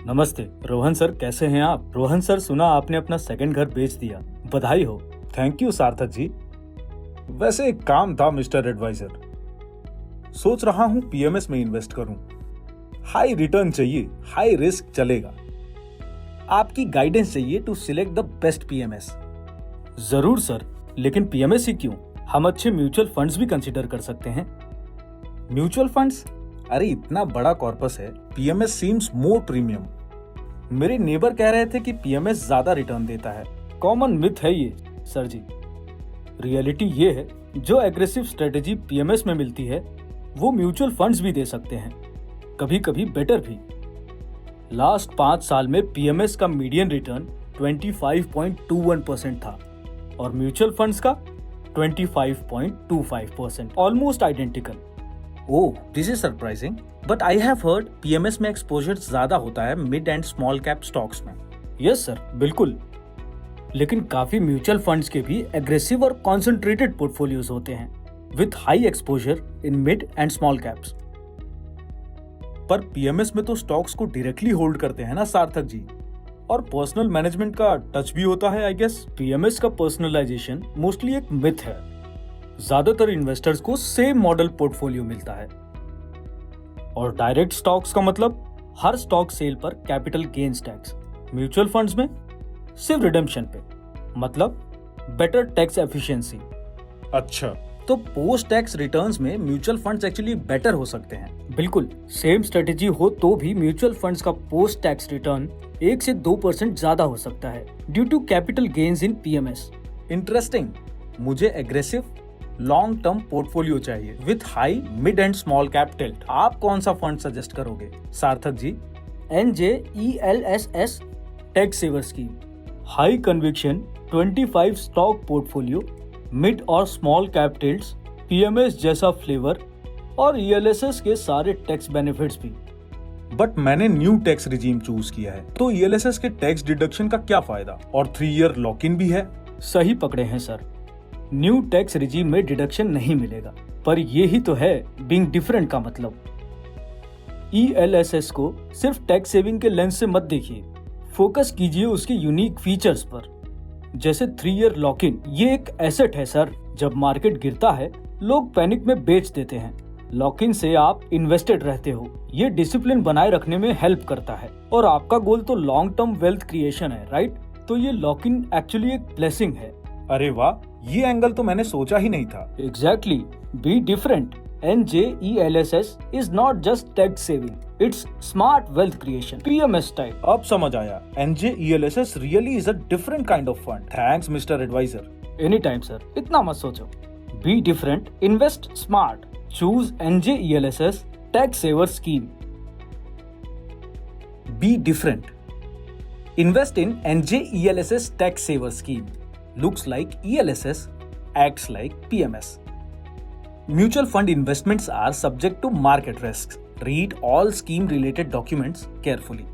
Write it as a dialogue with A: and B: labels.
A: नमस्ते रोहन सर, कैसे हैं आप? रोहन सर, सुना आपने अपना सेकंड घर बेच दिया, बधाई हो।
B: Thank you Sarthak ji. वैसे एक काम था मिस्टर एडवाइजर, सोच रहा हूं पीएमएस में इन्वेस्ट करूं। हाई रिटर्न चाहिए, हाई रिस्क चलेगा। आपकी गाइडेंस चाहिए to select the best PMS.
A: जरूर सर, लेकिन पीएमएस ही क्यों, हम अच्छे म्यूचुअल फंड्स भी कंसीडर कर सकते हैं।
B: Mutual funds? अरे इतना बड़ा कॉर्पस है, पीएमएस सीम्स मोर प्रीमियम।
A: मेरे नेबर कह रहे थे कि पीएमएस ज्यादा रिटर्न देता है। कॉमन मिथ है ये सर जी। रियलिटी ये है, जो एग्रेसिव स्ट्रेटेजी पीएमएस में मिलती है वो म्यूचुअल फंड्स भी दे सकते हैं, कभी कभी बेटर भी। लास्ट 5 साल में पीएमएस का मीडियन रिटर्न 25.21% था और म्यूचुअल फंड्स का 25.25%, almost identical.
B: Oh, this is surprising, but I have heard PMS में एक्सपोजर ज्यादा होता है mid and small cap stocks में।
A: यस सर, बिल्कुल, लेकिन काफी म्यूचुअल फंड्स के भी एग्रेसिव और कॉन्सेंट्रेटेड पोर्टफोलियोज होते हैं with high exposure in mid and small caps.
B: पर पीएमएस में तो स्टॉक्स को डायरेक्टली होल्ड करते हैं ना सार्थक जी, और पर्सनल मैनेजमेंट का टच भी होता है आई गेस।
A: पीएमएस का पर्सनलाइजेशन मोस्टली एक मिथ है। ज्यादातर इन्वेस्टर्स को सेम मॉडल पोर्टफोलियो मिलता है, और डायरेक्ट स्टॉक्स का मतलब हर स्टॉक सेल पर capital gains tax. Mutual funds में सिर्फ रिडेम्पशन पे, मतलब बेटर टैक्स एफिशिएंसी।
B: अच्छा, तो पोस्ट टैक्स रिटर्न्स में म्यूचुअल फंड्स एक्चुअली बेटर हो सकते हैं।
A: बिल्कुल, सेम स्ट्रेटेजी हो तो भी म्यूचुअल फंड्स का पोस्ट टैक्स रिटर्न 1 से 2% ज्यादा हो सकता है due to capital gains in PMS.
B: Interesting. मुझे एग्रेसिव लॉन्ग टर्म पोर्टफोलियो चाहिए with high mid and small cap tilt. आप कौन सा फंड सजेस्ट करोगे Sarthak ji?
A: NJELSS tax saver scheme, high conviction 25 stock portfolio, mid और स्मॉल कैप टिल्ट्स, पीएमएस जैसा flavour और ELSS के सारे टैक्स बेनिफिट्स भी।
B: बट मैंने न्यू टैक्स रिजीम चूज किया है, तो ELSS के टैक्स डिडक्शन का क्या फायदा? और 3 ईयर लॉक इन भी है।
A: सही पकड़े हैं सर, न्यू टैक्स रिजीम में डिडक्शन नहीं मिलेगा, पर ये ही तो है बीइंग डिफरेंट का मतलब। ELSS को सिर्फ टैक्स सेविंग के लेंस से मत देखिए, फोकस कीजिए उसके यूनिक फीचर्स पर, जैसे 3 ईयर लॉक इन। ये एक एसेट है सर, जब मार्केट गिरता है लोग पैनिक में बेच देते हैं, लॉक इन से आप इन्वेस्टेड रहते हो। ये डिसिप्लिन बनाए रखने में हेल्प करता है, और आपका गोल तो लॉन्ग टर्म वेल्थ क्रिएशन है, राइट? तो ये लॉक इन एक्चुअली एक ब्लेसिंग है।
B: अरे वाह, ये एंगल तो मैंने सोचा ही नहीं था।
A: Exactly, be different. NJELSS is not just tax saving, it's smart wealth creation, PMS type.
B: अब समझ आया, NJELSS really is a different kind of fund. Thanks, Mr. Advisor.
A: Anytime, sir. इतना मत सोचो. Be different, invest smart. Choose NJELSS tax saver scheme.
B: Be different. Invest in NJELSS tax saver scheme. Looks like ELSS, acts like PMS. Mutual fund investments are subject to market risks. Read all scheme related documents carefully.